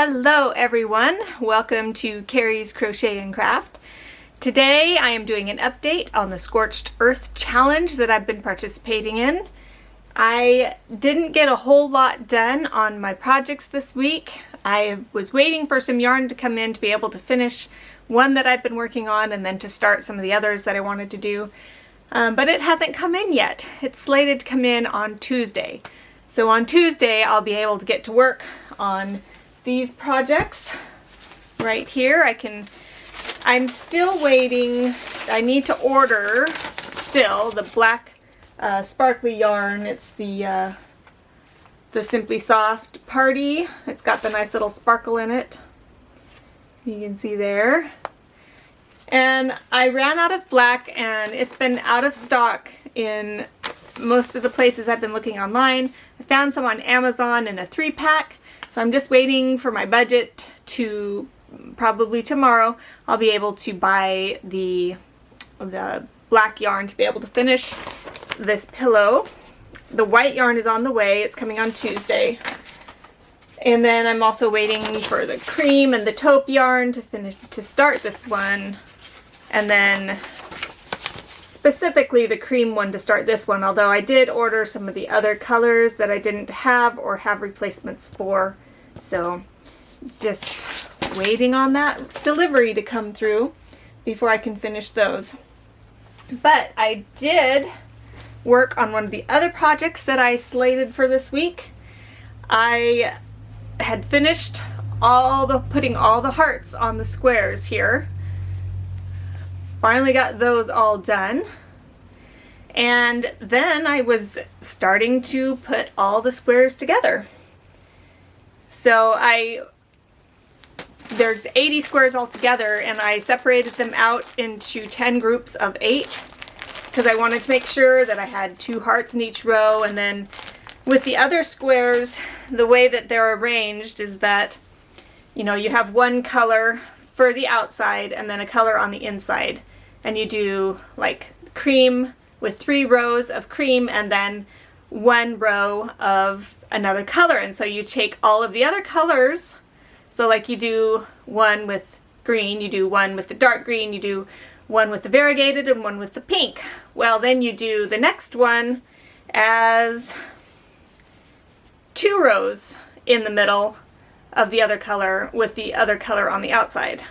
Hello everyone, welcome to Carrie's Crochet and Craft. Today I am doing an update on the Scorched Earth Challenge that I've been participating in. I didn't get a whole lot done on my projects this week. I was waiting for some yarn to come in to be able to finish one that I've been working on and then to start some of the others that I wanted to do. But it hasn't come in yet. It's slated to come in on Tuesday. So on Tuesday I'll be able to get to work on these projects right here. I'm still waiting. I need to order still the black sparkly yarn. It's the Simply Soft Party. It's got the nice little sparkle in it. You can see there. And I ran out of black and it's been out of stock in most of the places I've been looking online. I found some on Amazon in a 3-pack. So I'm just waiting for my budget to, probably tomorrow, I'll be able to buy the black yarn to be able to finish this pillow. The white yarn is on the way. It's coming on Tuesday. And then I'm also waiting for the cream and the taupe yarn to start this one. And then specifically the cream one to start this one, although I did order some of the other colors that I didn't have or have replacements for. So just waiting on that delivery to come through before I can finish those. But I did work on one of the other projects that I slated for this week. I had finished putting all the hearts on the squares here. Finally got those all done. And then I was starting to put all the squares together. So there's 80 squares altogether, and I separated them out into 10 groups of 8 because I wanted to make sure that I had 2 hearts in each row. And then with the other squares, the way that they're arranged is that, you know, you have one color for the outside and then a color on the inside. And you do like cream with 3 rows of cream and then 1 row of another color. And so you take all of the other colors. So like you do one with green, you do one with the dark green, you do one with the variegated and one with the pink. Well, then you do the next one as 2 rows in the middle of the other color with the other color on the outside.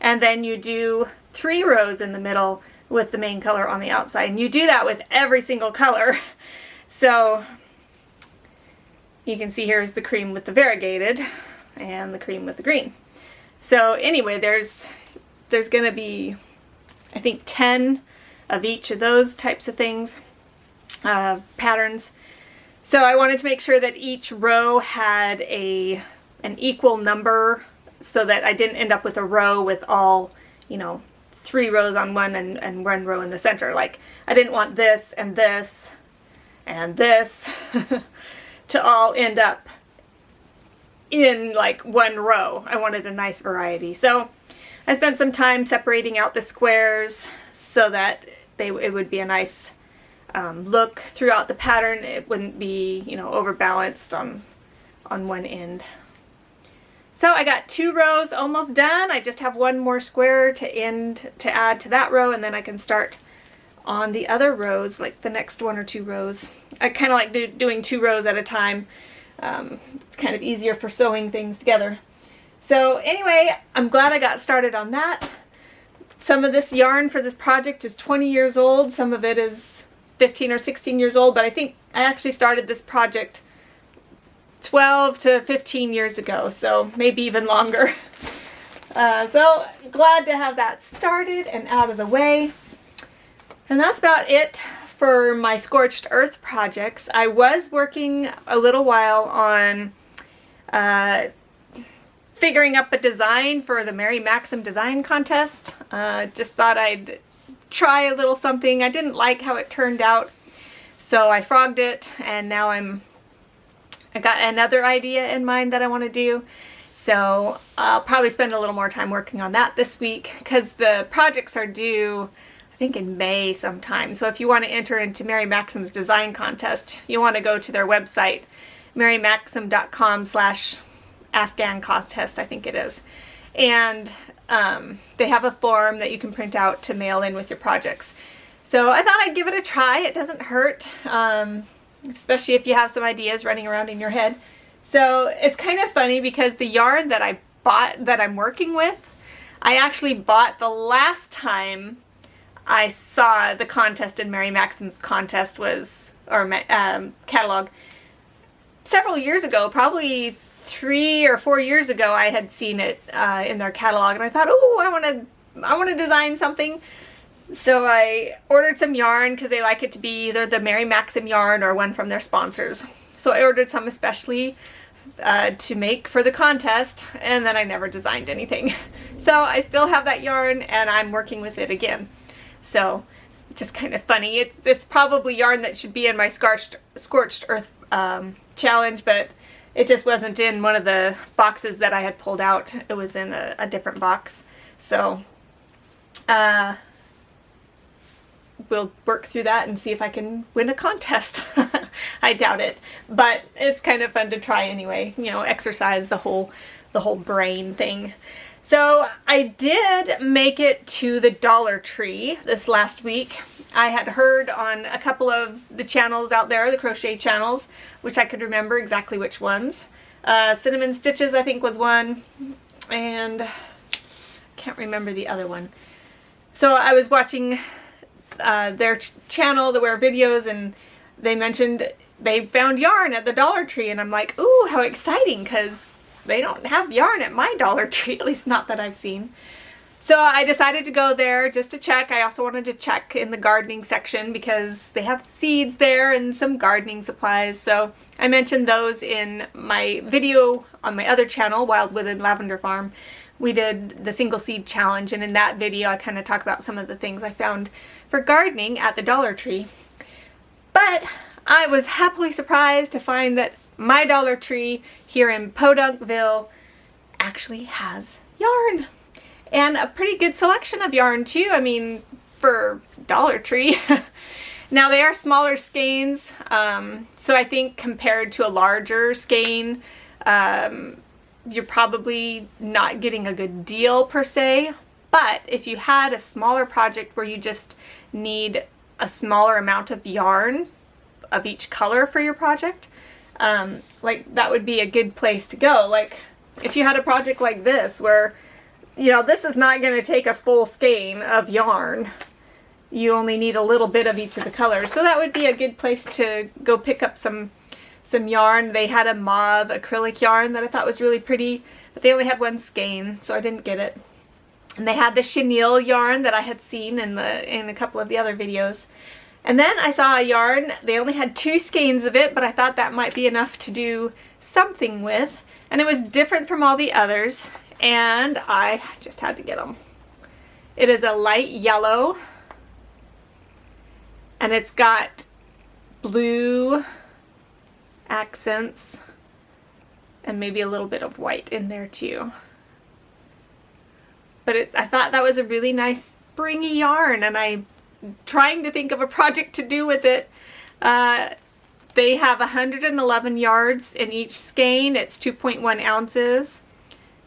And then you do 3 rows in the middle with the main color on the outside. And you do that with every single color. So you can see here's the cream with the variegated and the cream with the green. So anyway, there's going to be, I think, 10 of each of those types of things, patterns. So I wanted to make sure that each row had an equal number so that I didn't end up with a row with all, you know, 3 rows on one and 1 row in the center. Like, I didn't want this and this and this to all end up in like 1 row. I wanted a nice variety. So I spent some time separating out the squares so that it would be a nice look throughout the pattern. It wouldn't be, you know, overbalanced on one end. So I got 2 rows almost done. I just have 1 more square to add to that row, and then I can start on the other rows, like the next 1 or 2 rows. I kind of like doing 2 rows at a time. It's kind of easier for sewing things together. So anyway, I'm glad I got started on that. Some of this yarn for this project is 20 years old. Some of it is 15 or 16 years old, but I think I actually started this project 12 to 15 years ago, so maybe even longer. So glad to have that started and out of the way. And that's about it for my Scorched Earth projects. I was working a little while on figuring up a design for the Mary Maxim design contest. Just thought I'd try a little something. I didn't like how it turned out, so I frogged it, and now I got another idea in mind that I want to do. So I'll probably spend a little more time working on that this week because the projects are due, I think, in May sometime. So if you want to enter into Mary Maxim's design contest, you want to go to their website, marymaxim.com/ Afghan contest, I think it is. And they have a form that you can print out to mail in with your projects. So I thought I'd give it a try. It doesn't hurt, especially if you have some ideas running around in your head. So it's kind of funny because the yarn that I bought, that I'm working with, I actually bought the last time I saw the contest in Mary Maxim's contest was, or catalog, several years ago, probably 3 or 4 years ago. I had seen it in their catalog, and I thought, oh, I want to design something. So I ordered some yarn because they like it to be either the Mary Maxim yarn or one from their sponsors. So I ordered some especially to make for the contest, and then I never designed anything. So I still have that yarn, and I'm working with it again. So it's just kind of funny. It's probably yarn that should be in my Scorched Earth challenge, but it just wasn't in one of the boxes that I had pulled out. It was in a different box. So we'll work through that and see if I can win a contest. I doubt it, but it's kind of fun to try anyway. You know, exercise the whole brain thing. So I did make it to the Dollar Tree this last week. I had heard on a couple of the channels out there, the crochet channels, which I could remember exactly which ones. Cinnamon Stitches, I think, was one, and I can't remember the other one. So I was watching their channel, the Wear videos, and they mentioned they found yarn at the Dollar Tree, and I'm like, ooh, how exciting, because they don't have yarn at my Dollar Tree, at least not that I've seen. So I decided to go there just to check. I also wanted to check in the gardening section because they have seeds there and some gardening supplies. So I mentioned those in my video on my other channel, Wildwood and Lavender Farm. We did the single seed challenge, and in that video I kind of talk about some of the things I found for gardening at the Dollar Tree. But I was happily surprised to find that my Dollar Tree here in Podunkville actually has yarn, and a pretty good selection of yarn too. I mean, for Dollar Tree. Now they are smaller skeins, so I think compared to a larger skein, you're probably not getting a good deal per se. But if you had a smaller project where you just need a smaller amount of yarn of each color for your project, like that would be a good place to go. Like if you had a project like this where, you know, this is not going to take a full skein of yarn. You only need a little bit of each of the colors. So that would be a good place to go pick up some yarn. They had a mauve acrylic yarn that I thought was really pretty, but they only had one skein, so I didn't get it. And they had the chenille yarn that I had seen in a couple of the other videos. And then I saw a yarn, they only had 2 skeins of it, but I thought that might be enough to do something with. And it was different from all the others, and I just had to get them. It is a light yellow, and it's got blue accents and maybe a little bit of white in there too. But I thought that was a really nice springy yarn, and I'm trying to think of a project to do with it. They have 111 yards in each skein. It's 2.1 ounces,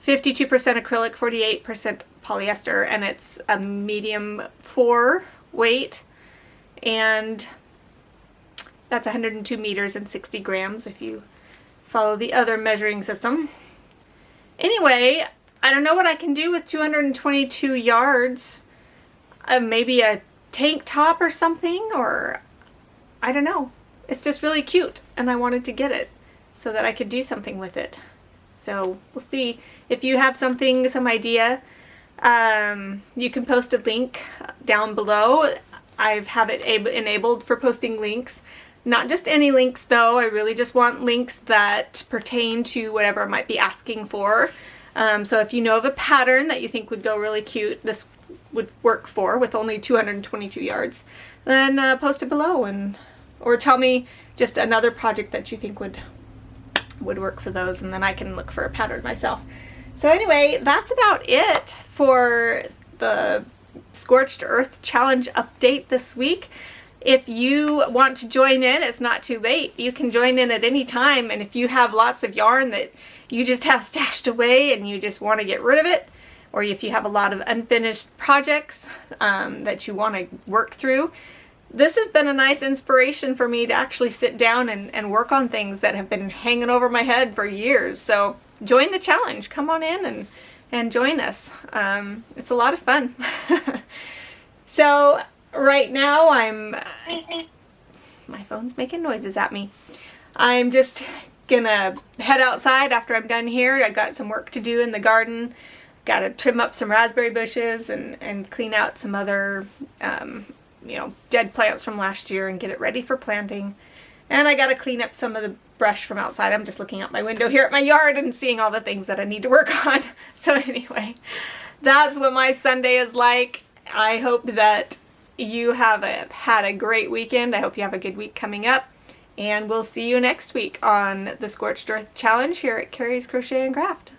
52% acrylic, 48% polyester, and it's a medium 4 weight, and that's 102 meters and 60 grams if you follow the other measuring system. Anyway, I don't know what I can do with 222 yards. Maybe a tank top or something, or I don't know. It's just really cute, and I wanted to get it so that I could do something with it. So we'll see. If you have something, some idea, you can post a link down below. I have it enabled for posting links. Not just any links though. I really just want links that pertain to whatever I might be asking for. So if you know of a pattern that you think would go really cute, this would work for with only 222 yards, then post it below, or tell me just another project that you think would work for those, and then I can look for a pattern myself. So anyway, that's about it for the Scorched Earth Challenge update this week. If you want to join in, it's not too late. You can join in at any time, and if you have lots of yarn that you just have stashed away and you just want to get rid of it, or if you have a lot of unfinished projects that you want to work through. This has been a nice inspiration for me to actually sit down and work on things that have been hanging over my head for years. So join the challenge. Come on in and join us. It's a lot of fun. So right now my phone's making noises at me. I'm just gonna head outside after I'm done here. I've got some work to do in the garden. Got to trim up some raspberry bushes and clean out some other dead plants from last year and get it ready for planting. And I got to clean up some of the brush from outside. I'm just looking out my window here at my yard and seeing all the things that I need to work on. So anyway, that's what my Sunday is like. I hope that you have had a great weekend. I hope you have a good week coming up. And we'll see you next week on the Scorched Earth Challenge here at Carrie's Crochet and Craft.